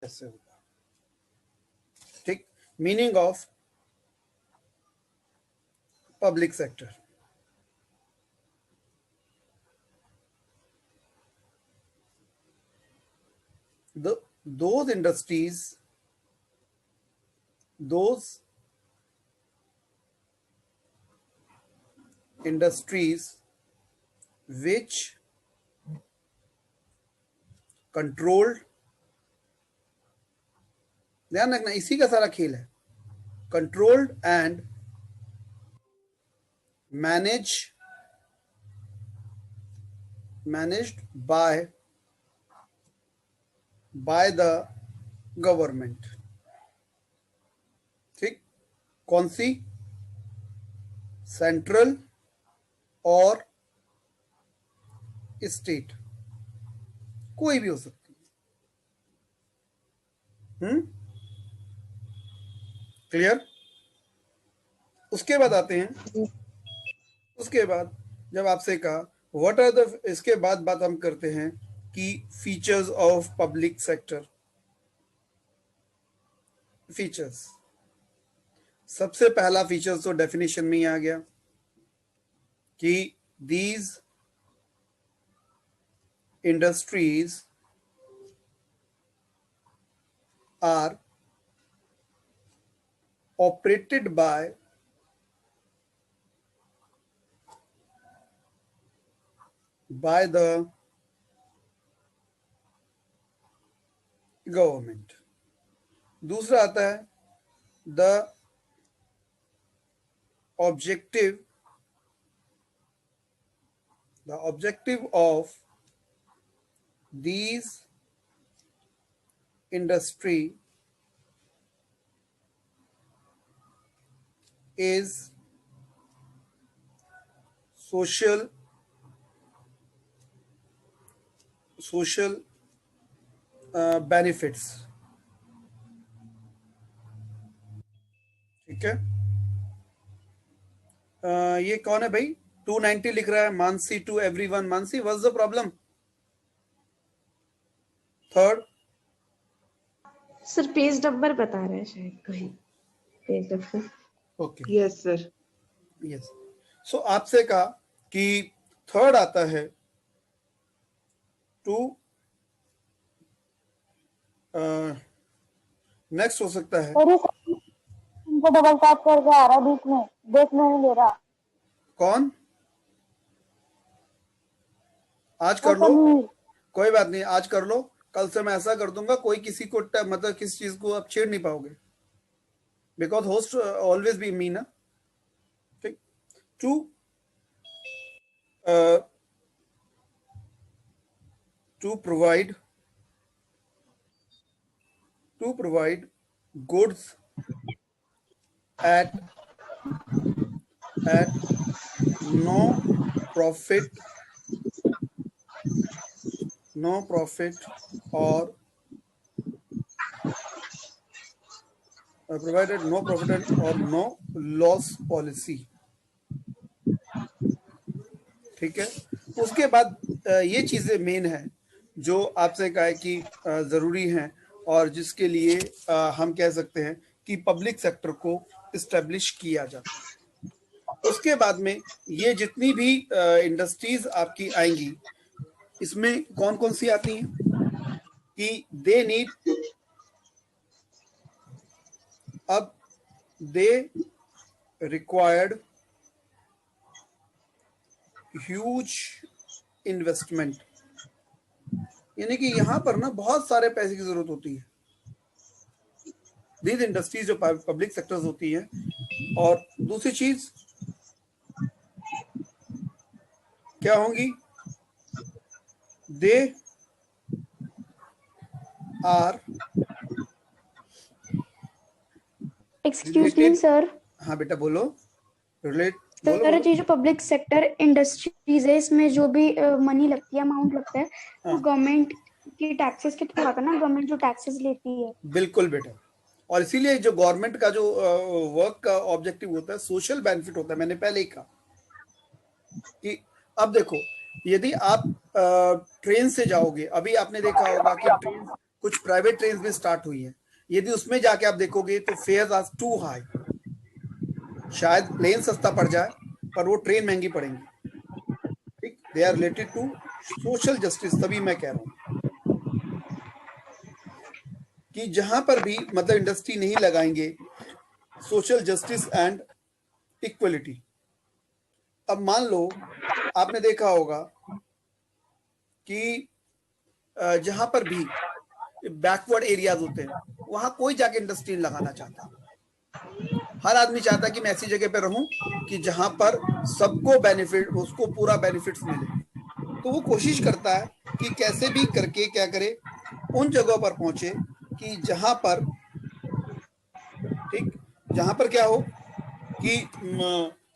ऐसे होगा। ठीक, meaning of public sector. Those industries, those industries which controlled, ध्यान रखना इसी का सारा खेल है, controlled and managed by the government. ठीक, कौन सी, सेंट्रल और स्टेट, कोई भी हो सकती है। क्लियर? उसके बाद आते हैं, उसके बाद जब आपसे कहा व्हाट आर द, इसके बाद बात हम करते हैं कि features of public sector. Features, सबसे पहला फीचर्स तो डेफिनेशन में ही आ गया कि these industries are operated by the government. दूसरा आता है the objective of these industry is social benefits। ठीक है, ये कौन है भाई? 290 लिख रहा है, Mansi to everyone. Mansi, what's the problem? Third sir page number बता रहा है शायद कोई, page number. Okay, yes sir, yes. So आपसे कहा कि थर्ड आता है टू, नेक्स्ट हो सकता है, उनको डबल टैप करके आ रहा है बीच में, देखने नहीं दे रहा। कौन? आज कर लो, कोई बात नहीं, आज कर लो, कल से मैं ऐसा कर दूंगा कोई किसी को मतलब किसी चीज को आप छेड़ नहीं पाओगे, because host always be me ना। ठीक, to provide goods at no profit or provided no profit or no loss policy। ठीक है, उसके बाद ये चीजें मेन है जो आपसे कहा है कि जरूरी हैं और जिसके लिए हम कह सकते हैं कि पब्लिक सेक्टर को इस्टेब्लिश किया जाता है। उसके बाद में ये जितनी भी इंडस्ट्रीज आपकी आएंगी, इसमें कौन कौन सी आती हैं कि दे नीड, अब दे रिक्वायर्ड ह्यूज इन्वेस्टमेंट, यानी कि यहां पर ना बहुत सारे पैसे की जरूरत होती है। दीज इंडस्ट्रीज जो पब्लिक सेक्टर्स होती हैं, और दूसरी चीज क्या होंगी, they are, excuse me sir. हाँ बेटा बोलो, रिलेट सर जो पब्लिक सेक्टर इंडस्ट्रीज है, इसमें जो भी मनी लगती है, अमाउंट लगता है, वो गवर्नमेंट की टैक्सेस के थ्रू आता है ना, गवर्नमेंट जो टैक्सेस लेती है। बिल्कुल बेटा, और इसीलिए जो गवर्नमेंट का जो वर्क का ऑब्जेक्टिव होता है सोशल बेनिफिट होता है। मैंने पहले ही कहा कि अब देखो, यदि आप ट्रेन से जाओगे, अभी आपने देखा होगा कि ट्रेन कुछ प्राइवेट ट्रेन भी स्टार्ट हुई हैं। यदि उसमें जाके आप देखोगे तो फेयर्स आर टू हाई। शायद प्लेन सस्ता पड़ जाए पर वो ट्रेन महंगी पड़ेंगी। ठीक, they are related to social justice. तभी मैं कह रहा हूं कि जहां पर भी मतलब इंडस्ट्री नहीं लगाएंगे सोशल जस्टिस एंड इक्वलिटी। अब मान लो आपने देखा होगा कि जहां पर भी बैकवर्ड एरियाज होते हैं वहां कोई जाके इंडस्ट्री लगाना चाहता। हर आदमी चाहता है कि मैं ऐसी जगह पे रहूं कि जहां पर सबको बेनिफिट, उसको पूरा बेनिफिट्स मिले। तो वो कोशिश करता है कि कैसे भी करके क्या करे, उन जगहों पर पहुंचे कि जहां पर, ठीक, जहां पर क्या हो कि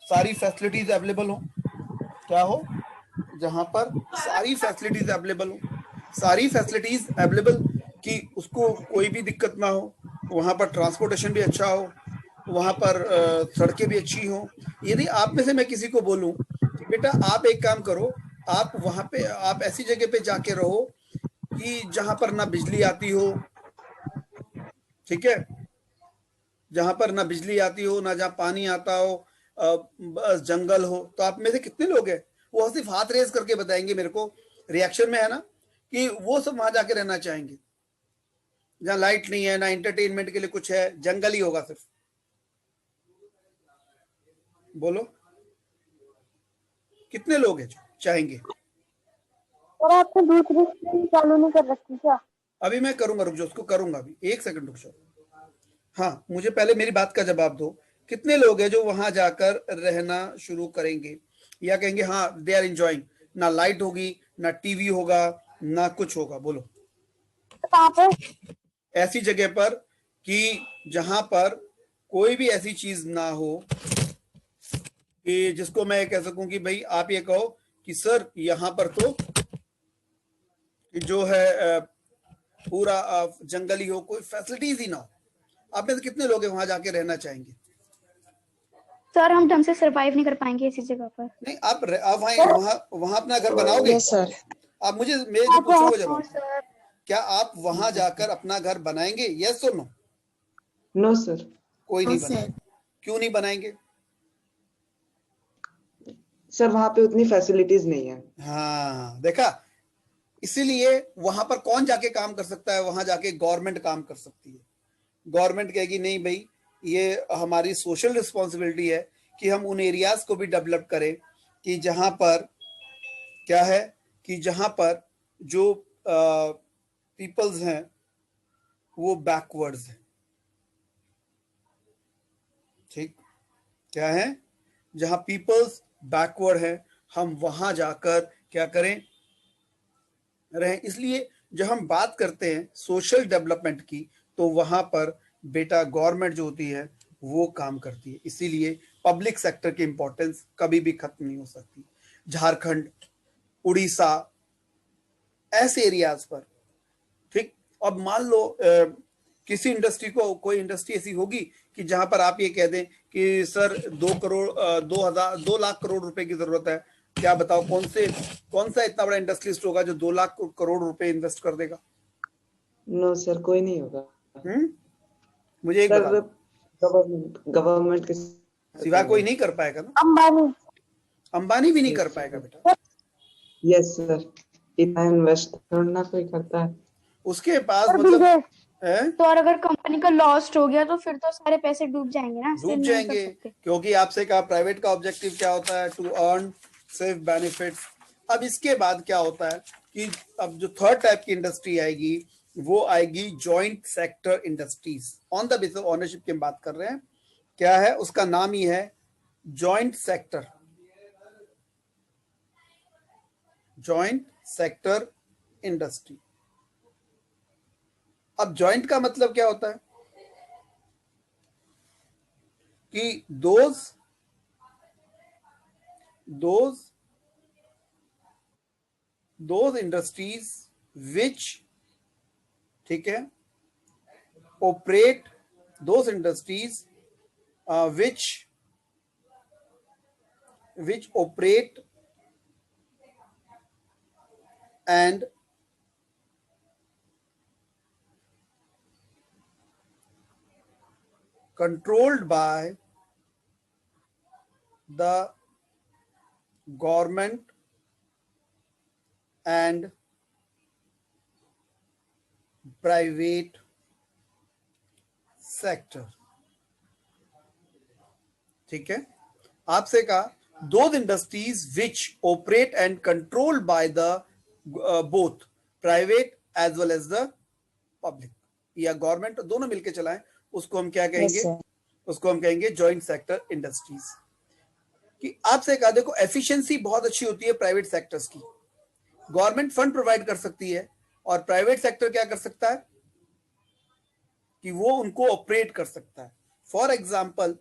सारी फैसिलिटीज अवेलेबल हो। क्या हो? जहां पर सारी फैसिलिटीज अवेलेबल हो, सारी फैसिलिटीज अवेलेबल कि उसको कोई भी दिक्कत ना हो, वहां पर ट्रांसपोर्टेशन भी अच्छा हो, वहां पर सड़कें भी अच्छी हो। यदि आप में से मैं किसी को बोलूं कि बेटा आप एक काम करो, आप वहां पे आप ऐसी जगह पे जाके रहो कि जहां पर ना बिजली आती हो, ठीक है, जहां पर ना बिजली आती हो, ना जहां पानी आता हो, बस जंगल हो, तो आप में से कितने लोग हैं वो सिर्फ हाथ रेस करके बताएंगे मेरे को, रिएक्शन में है ना, कि वो सब वहां जाके रहना चाहेंगे जहां लाइट नहीं है, ना एंटरटेनमेंट के लिए कुछ है, जंगल ही होगा सिर्फ। बोलो कितने लोग हैं जो चाहेंगे? और आपने दूसरी स्क्रीन चालू नहीं कर रखी क्या? अभी मैं करूंगा, रुक जाओ, उसको करूंगा अभी, एक सेकंड रुक जाओ। हाँ, मुझे पहले मेरी बात का जवाब दो। कितने लोग हैं जो वहां जाकर रहना शुरू करेंगे या कहेंगे हाँ दे आर एंजॉइंग, ना लाइट होगी, ना टीवी होगा, ना कुछ होगा? बोलो कहाँ पे? ऐसी जगह पर कि जहां पर कोई भी ऐसी चीज ना हो कि जिसको मैं कह सकूं कि भाई आप ये कहो कि सर यहां पर तो कि जो है पूरा जंगली हो, कोई फैसिलिटीज ही ना हो। आप में से कितने लोग हैं वहां जाके रहना चाहेंगे? सर हम ढंग से सरवाइव नहीं कर पाएंगे ऐसी जगह पर। नहीं, आप वहां वहां वहां अपना घर बनाओगे? Yes sir. आप मुझे, मैं जो पूछ रहा हूँ नो जवाब, सर। क्या आप वहां जाकर अपना घर बनाएंगे? यस और नो? No sir. कोई नहीं बनाएगा। क्यों नहीं बनाएंगे? सर वहां पे उतनी फैसिलिटीज नहीं है। हाँ देखा, इसीलिए वहां पर कौन जाके काम कर सकता है? वहां जाके गवर्नमेंट काम कर सकती है। गवर्नमेंट कहेगी नहीं भाई, ये हमारी सोशल रिस्पॉन्सिबिलिटी है कि हम उन एरियाज को भी डेवलप करें कि जहां पर क्या है कि जहां पर जो पीपल्स हैं वो बैकवर्ड्स हैं। ठीक, क्या है? जहां पीपल्स बैकवर्ड है, हम वहां जाकर क्या करें, रहें। इसलिए जब हम बात करते हैं सोशल डेवलपमेंट की तो वहां पर बेटा गवर्नमेंट जो होती है वो काम करती है। इसीलिए पब्लिक सेक्टर की इंपॉर्टेंस कभी भी खत्म नहीं हो सकती। झारखंड, उड़ीसा, ऐसे एरियाज पर, ठीक। अब मान लो किसी इंडस्ट्री को, कोई इंडस्ट्री ऐसी होगी कि जहां पर आप ये कह दें कि सर 2 करोड़ 2 लाख करोड़ रुपए की जरूरत है। क्या बताओ कौन सा इतना बड़ा इंडस्ट्रियलिस्ट होगा जो 2 लाख करोड़ रुपए इन्वेस्ट कर देगा? नो सर, कोई नहीं होगा। मुझे एक बता सर दो, गवर्नमेंट के सिवा कोई नहीं कर पाएगा ना? अंबानी। अंबानी भी नहीं कर पाएगा बेटा। यस सर, इतना इन्वेस्ट करना कोई करता है? उसके पास और मतलब बिल है, तो और अगर कंपनी का लॉस्ट हो गया तो फिर तो सारे पैसे डूब जाएंगे ना, इसलिए डूब नहीं कर जाएंगे। सकते। क्योंकि आपसे कहा प्राइवेट का ऑब्जेक्टिव क्या होता है? To earn safe benefits. अब इसके बाद क्या होता है कि अब जो थर्ड टाइप की इंडस्ट्री आएगी वो आएगी joint sector industries. On the basis of ownership की हम बात कर रहे हैं। क्या है उसका नाम? ही है joint sector, joint sector industry. अब जॉइंट का मतलब क्या होता है कि दोज इंडस्ट्रीज विच, ठीक है, operate, those industries which operate and controlled by the government and private sector. ठीक है, आपसे कहा those industries which operate and controlled by the both private as well as the public या government दोनों मिलके चलाएं, उसको हम क्या कहेंगे? उसको हम कहेंगे जॉइंट सेक्टर इंडस्ट्रीज। कि आपसे कहा देखो एफिशिएंसी बहुत अच्छी होती है प्राइवेट सेक्टर्स की, गवर्नमेंट फंड प्रोवाइड कर सकती है और प्राइवेट सेक्टर क्या कर सकता है कि वो उनको ऑपरेट कर सकता है। फॉर एग्जाम्पल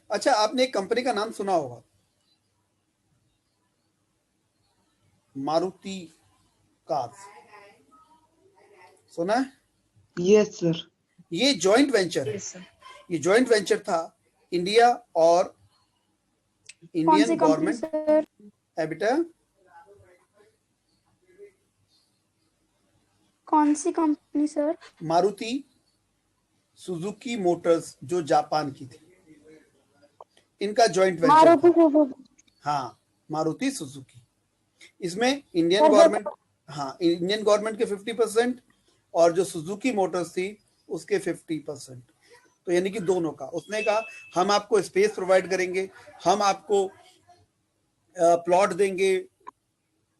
अच्छा, आपने एक कंपनी का नाम सुना होगा, मारुति कार्स, सुना है? Yes sir. ये जॉइंट वेंचर है, ये जॉइंट वेंचर था इंडिया और इंडियन गवर्नमेंट है। बेटा कौन सी company sir? Maruti Suzuki Motors जो जापान की थी, इनका जॉइंट वेंचर। हाँ, मारुति सुजुकी। इसमें इंडियन गवर्नमेंट, हाँ इंडियन गवर्नमेंट के 50% और जो सुजुकी मोटर्स थी उसके 50%। तो यानी कि दोनों का। उसने कहा हम आपको स्पेस प्रोवाइड करेंगे, हम आपको प्लॉट देंगे।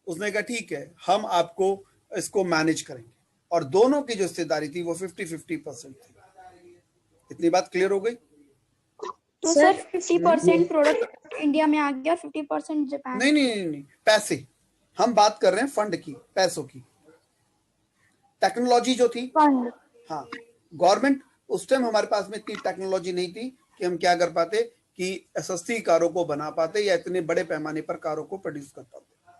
उसने कहा ठीक है, हम आपको इसको मैनेज करेंगे, और दोनों की जो हिस्सेदारी थी वो 50-50% थी। इतनी बात क्लियर हो गई? तो सर 50% प्रोडक्ट इंडिया में आ गया, 50% जापान। नहीं, पैसे हम बात कर रहे हैं, फंड की, पैसों की। टेक्नोलॉजी जो थी, हाँ गवर्नमेंट उस टाइम हमारे पास में इतनी टेक्नोलॉजी नहीं थी कि हम क्या कर पाते कि सस्ती कारों को बना पाते या इतने बड़े पैमाने पर कारों को प्रोड्यूस कर पाते।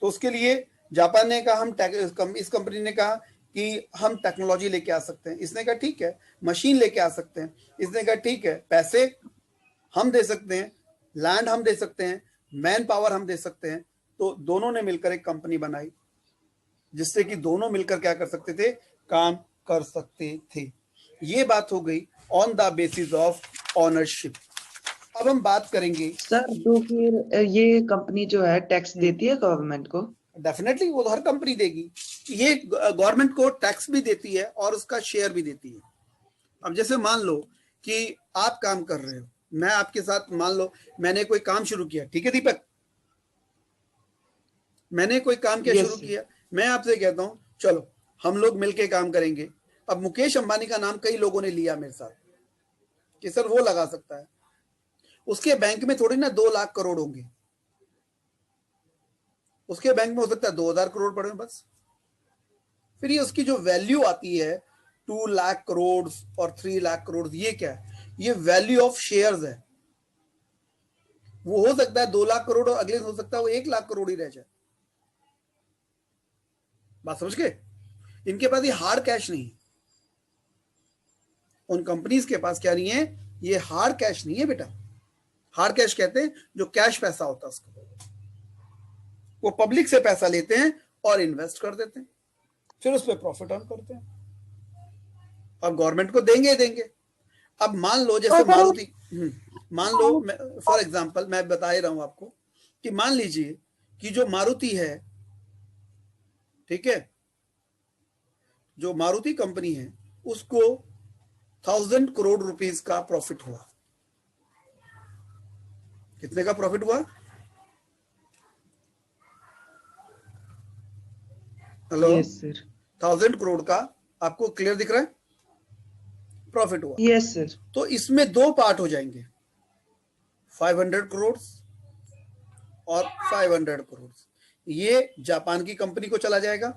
तो उसके लिए जापान ने कहा हम इस कंपनी ने कहा कि हम टेक्नोलॉजी लेके आ सकते हैं। इसने कहा ठीक है, मशीन लेके आ सकते हैं। इसने कहा ठीक है, पैसे हम दे सकते हैं, लैंड हम दे सकते हैं, मैन पावर हम दे सकते हैं। तो दोनों ने मिलकर एक कंपनी बनाई जिससे कि दोनों मिलकर क्या कर सकते थे, काम कर सकते थे। ये बात हो गई on the basis of ownership. अब हम बात करेंगे सर, तो फिर ये कंपनी जो है टैक्स देती है गवर्नमेंट को? डेफिनेटली वो हर कंपनी देगी। ये गवर्नमेंट को टैक्स भी देती है और उसका शेयर भी देती है। अब जैसे मान लो कि आप काम कर रहे हो, मैं आपके साथ, मान लो मैंने कोई काम शुरू किया, ठीक है दीपक, मैंने कोई काम क्या शुरू किया, मैं आपसे कहता हूं चलो हम लोग मिलके काम करेंगे। अब मुकेश अंबानी का नाम कई लोगों ने लिया मेरे साथ कि सर वो लगा सकता है, उसके बैंक में थोड़ी ना 2 लाख करोड़ होंगे, उसके बैंक में हो सकता है 2000 करोड़ पड़े बस। फिर ये उसकी जो वैल्यू आती है 2 लाख करोड़ और 3 लाख करोड़, ये क्या है? ये वैल्यू ऑफ शेयर्स है। वो हो सकता है 2 लाख करोड़ और अगले हो सकता है वो 1 लाख करोड़ ही रह जाए। बात समझ गए? इनके पास ये हार्ड कैश नहीं है, उन कंपनीज के पास क्या नहीं है, ये हार्ड कैश नहीं है बेटा। हार्ड कैश कहते हैं जो कैश पैसा होता है उसको, वो पब्लिक से पैसा लेते हैं और इन्वेस्ट कर देते हैं, फिर उस पर प्रॉफिट अर्न करते हैं, अब गवर्नमेंट को देंगे। अब मान लो जैसे मारुति, मान लो फॉर एग्जांपल मैं बता ही रहा हूं आपको कि मान लीजिए कि जो मारुति है, ठीक है, जो मारुति कंपनी है उसको 1000 करोड़ रुपीस का प्रॉफिट हुआ। कितने का प्रॉफिट हुआ? हेलो, 1000 करोड़ का आपको क्लियर दिख रहा है? प्रॉफिट हुआ। Yes sir. तो इसमें 2 पार्ट हो जाएंगे, 500 करोड़ और 500 करोड़। ये जापान की कंपनी को चला जाएगा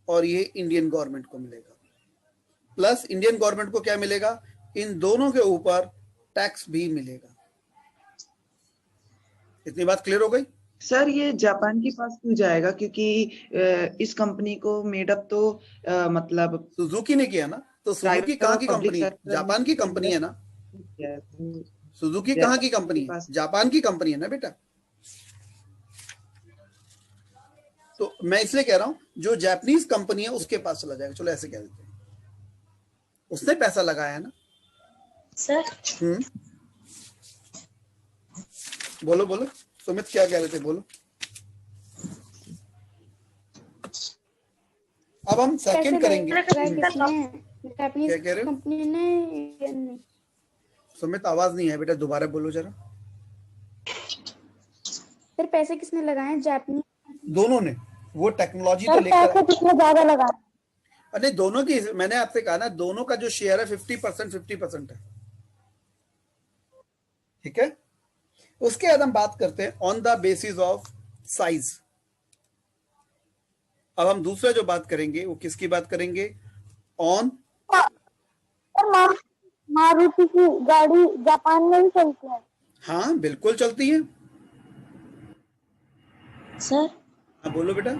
और ये इंडियन गवर्नमेंट को मिलेगा। प्लस इंडियन गवर्नमेंट को क्या मिलेगा? इन दोनों के ऊपर टैक्स भी मिलेगा। इतनी बात क्लियर हो गई? सर ये जापान के पास क्यों जाएगा? क्योंकि इस कंपनी को मेडअप तो मतलब सुजुकी ने किया ना। तो सुजुकी कहाँ की कंपनी है? जापान की कंपनी है ना। सुजुकी कहाँ की कंपनी है? जापान की कंपनी है ना बेटा। तो मैं इसलिए कह रहा हूं जो जापानीज कंपनी है उसके पास चला जाएगा, चलो ऐसे कह देते हैं, उसने पैसा लगाया है ना। सर बोलो बोलो सुमित क्या कह रहे थे, बोलो। अब हम सेकंड करेंगे। जापानीज क्या कह रहे हो कंपनी ने या नहीं? सुमित आवाज नहीं है बेटा, दोबारा बोलो जरा। फिर पैसे किसने लगाए हैं? जापानीज। दोनों ने, वो टेक्नोलॉजी तो सर लेकर, पैसे कितने ज्यादा लगाए? अरे दोनों की, मैंने आपसे कहा ना दोनों का जो शेयर है 50% है, ठीक है। उसके बाद हम बात करते हैं on the basis of size. अब हम दूसरा जो बात करेंगे वो किसकी बात करेंगे, ऑन। सर मारुति की गाड़ी जापान में ही चलती है। हाँ बिल्कुल चलती है। सर हाँ बोलो बेटा।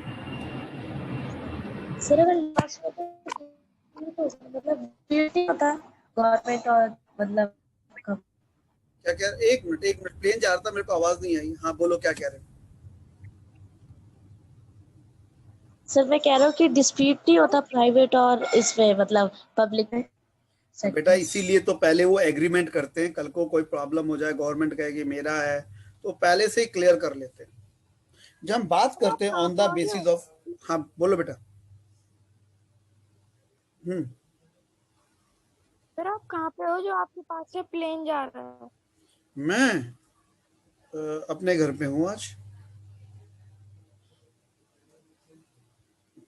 सर अगर लास्ट में तो मतलब ड्यूटी होता गवर्नमेंट और मतलब क्या कह रहे, एक मिनट प्लेन जा रहा था, मेरे को आवाज नहीं आई। हाँ बोलो क्या कह रहे हो। सर मैं कह रहा हूँ कि डिस्प्यूट नहीं होता प्राइवेट और इसमें मतलब पब्लिक में। बेटा इसीलिए तो पहले वो एग्रीमेंट करते हैं, कल को कोई प्रॉब्लम हो जाए, गवर्नमेंट कहेगी मेरा है, तो पहले से ही क्लियर कर लेते हैं। जब हम बात करते हैं ऑन द बेसिस ऑफ, हाँ बोलो बेटा। सर आप कहाँ पे हो जो आपके पास से प्लेन जा रहा है? मैं अपने घर पे हूँ आज,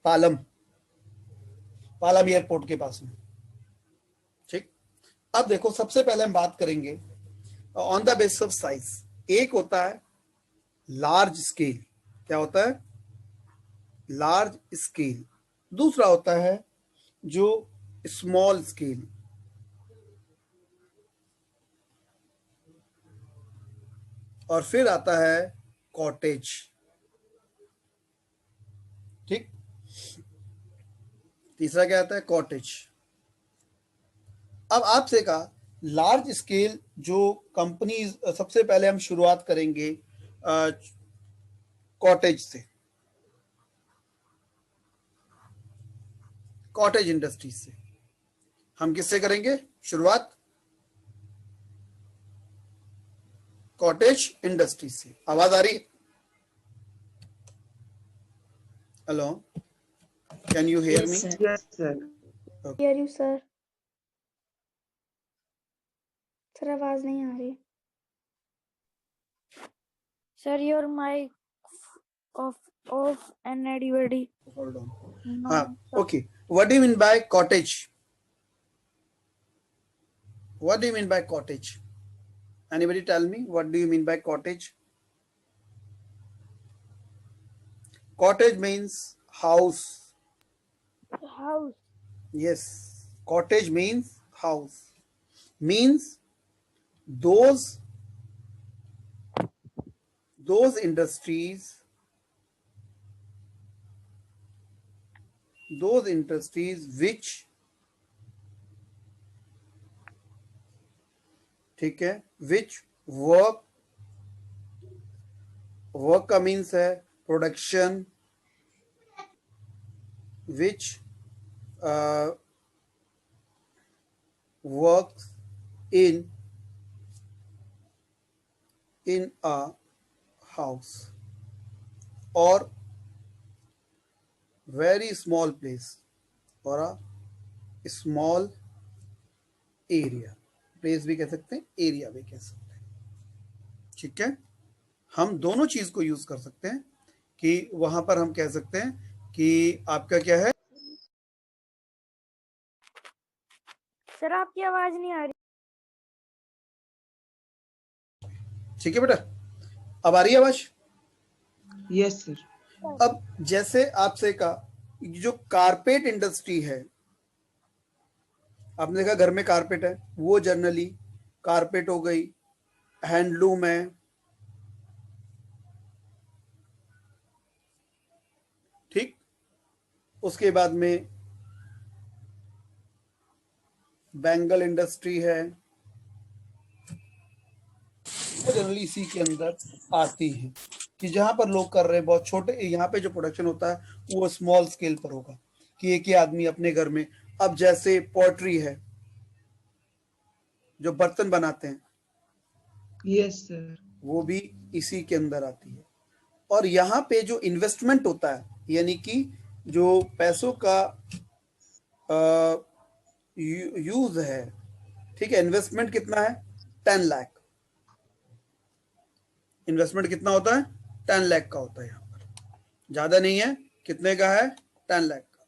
पालम एयरपोर्ट के पास में, ठीक। अब देखो सबसे पहले हम बात करेंगे on the basis of size. एक होता है लार्ज स्केल, क्या होता है, लार्ज स्केल। दूसरा होता है जो स्मॉल स्केल, और फिर आता है कॉटेज, ठीक। तीसरा क्या आता है, कॉटेज। अब आपसे कहा लार्ज स्केल जो कंपनी, सबसे पहले हम शुरुआत करेंगे कॉटेज से, कॉटेज इंडस्ट्रीज से। हम किससे करेंगे शुरुआत, कॉटेज इंडस्ट्रीज से। आवाज आ रही है, hello, can you hear me? Yes sir. Hear you, sir. Sir आवाज नहीं आ रही। Sir, your mic off and ready. Hold on. No, Okay. What do you mean by cottage? What do you mean by cottage? Anybody tell me what do you mean by cottage? Cottage means house. house. Yes, cottage means house. Means those industries which, ठीक है, which work का means है production, which works in a house or very small place or a small area. Place भी कह सकते हैं, area भी कह सकते हैं, ठीक है। हम दोनों चीज को यूज कर सकते हैं कि वहां पर हम कह सकते हैं कि आपका क्या है। सर आपकी आवाज नहीं आ रही। ठीक है बेटा, अब आ रही है आवाज? Yes sir. अब जैसे आपसे कहा जो कारपेट इंडस्ट्री है, आपने देखा घर में कारपेट है, वो जनरली कारपेट हो गई, हैंडलूम है, ठीक। उसके बाद में बैंगल इंडस्ट्री है, वो जनरली इसी के अंदर आती है, कि जहां पर लोग कर रहे हैं बहुत छोटे, यहाँ पे जो प्रोडक्शन होता है वो स्मॉल स्केल पर होगा कि एक ही आदमी अपने घर में। अब जैसे पॉटरी है, जो बर्तन बनाते हैं, यस सर। वो भी इसी के अंदर आती है। और यहाँ पे जो इन्वेस्टमेंट होता है, यानी कि जो पैसों का यूज है, ठीक है, इन्वेस्टमेंट कितना है, 10 लाख। इन्वेस्टमेंट कितना होता है, 10 लाख का होता है। यहाँ पर ज्यादा नहीं है, कितने का है, 10 लाख का।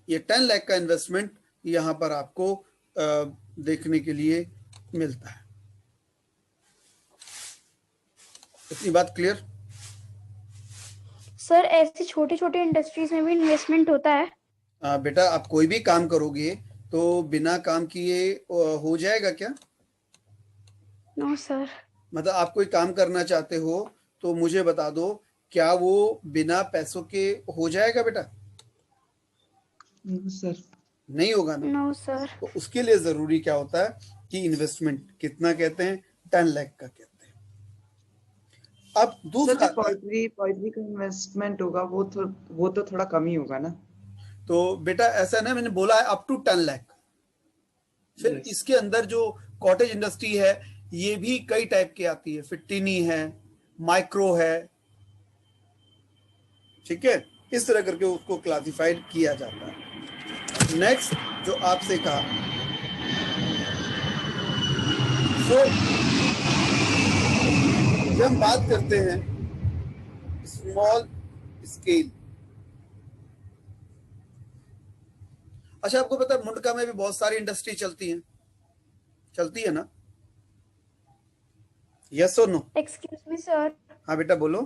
ये 10 लाख का इन्वेस्टमेंट यहाँ पर आपको देखने के लिए मिलता है। इतनी बात क्लियर? सर ऐसी छोटी छोटी इंडस्ट्रीज में भी इन्वेस्टमेंट होता है? बेटा आप कोई भी काम करोगे तो बिना काम किए हो जाएगा क्या? No sir. मतलब आप कोई काम करना चाहते हो तो मुझे बता दो, क्या वो बिना पैसों के हो जाएगा बेटा? सर नहीं होगा ना। No sir. तो उसके लिए जरूरी क्या होता है कि इन्वेस्टमेंट कितना कहते हैं, 10 लाख का कहते हैं। अब सर दूसरा, जो पोइट्री का इन्वेस्टमेंट होगा वो तो थोड़ा कम ही होगा ना। तो बेटा ऐसा ना, मैंने बोला है अप टू 10 लाख। फिर Yes. इसके अंदर जो कॉटेज इंडस्ट्री है ये भी कई टाइप की आती है, फिफ्टीनी है, माइक्रो है, ठीक है, इस तरह करके उसको क्लासिफाइड किया जाता है। नेक्स्ट जो आपसे कहा, तो जब हम बात करते हैं स्मॉल स्केल, अच्छा आपको पता है मुंडका में भी बहुत सारी इंडस्ट्री चलती है ना? यस और नो? Excuse me sir. हाँ बेटा बोलो।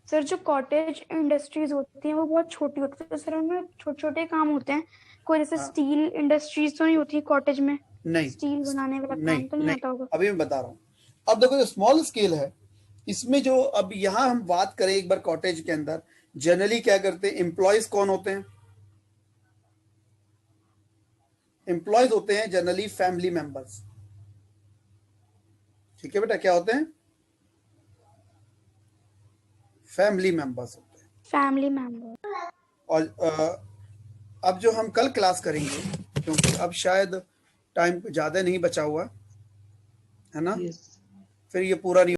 सर जो कॉटेज इंडस्ट्रीज होती हैं वो बहुत छोटी होती है सर, उनमें छोटे छोटे काम होते हैं। कोई जैसे हाँ। स्टील इंडस्ट्रीज तो नहीं होती कॉटेज में? नहीं, स्टील बनाने वाला नहीं काम तो नहीं आता होगा? अभी मैं बता रहा हूँ। अब देखो जो स्मॉल स्केल है, इसमें जो अब यहाँ हम बात करें एक बार कॉटेज के अंदर जनरली क्या करते हैं, एम्प्लॉयज कौन होते हैं? एम्प्लॉयज होते हैं जनरली फैमिली मेंबर्स, ठीक है बेटा, क्या होते हैं, फैमिली मेंबर्स होते हैं। Family member. और अब जो हम कल क्लास करेंगे, क्योंकि अब शायद टाइम ज्यादा नहीं बचा हुआ है ना, यस। फिर ये पूरा नहीं